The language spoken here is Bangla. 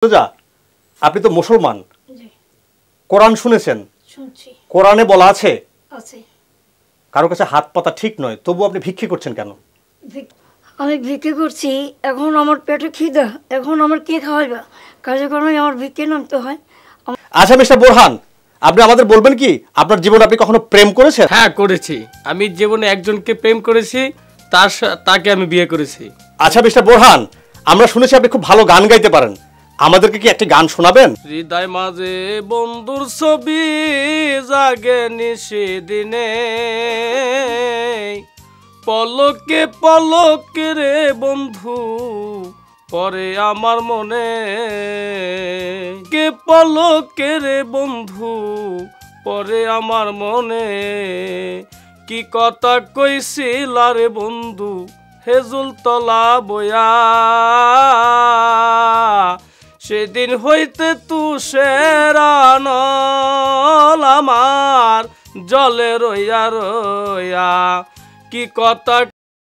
যা আপনি তো মুসলমান, জি কোরআন শুনেছেন? শুনছি। কোরআনে বলা আছে আছে। কারো কাছে হাত পাতা ঠিক নয়, তবু আপনি ভিক্ষে করছেন কেন? আমি ভিক্ষে করছি, এখন আমার পেটে খিদা, এখন আমার কে খাওয়াইবা? কাজে কর্মে আমার ভিক্ষে নামতে হয়। আচ্ছা মিস্টার বোরহান, আপনি আমাদের বলবেন কি আপনার জীবনে আপনি কখনো প্রেম করেছেন? হ্যাঁ করেছি, আমি জীবনে একজনকে প্রেম করেছি, তাকে আমি বিয়ে করেছি। আচ্ছা মিস্টার বোরহান, আমরা শুনেছি আপনি খুব ভালো গান গাইতে পারেন, আমাদেরকে কি একটি গান শোনাবেন? হৃদয় মাঝে বন্ধুর ছবি জাগে নিশি দিনে, পলকে পলকে রে বন্ধু পরে আমার মনে, কে পলকে রে বন্ধু পরে আমার মনে, কি কথা কইছিল রে বন্ধু হেজুল তলা বয়া, সেদিন হইতে তুষের নল আমার জলে রইয়া রইয়া, কি কথা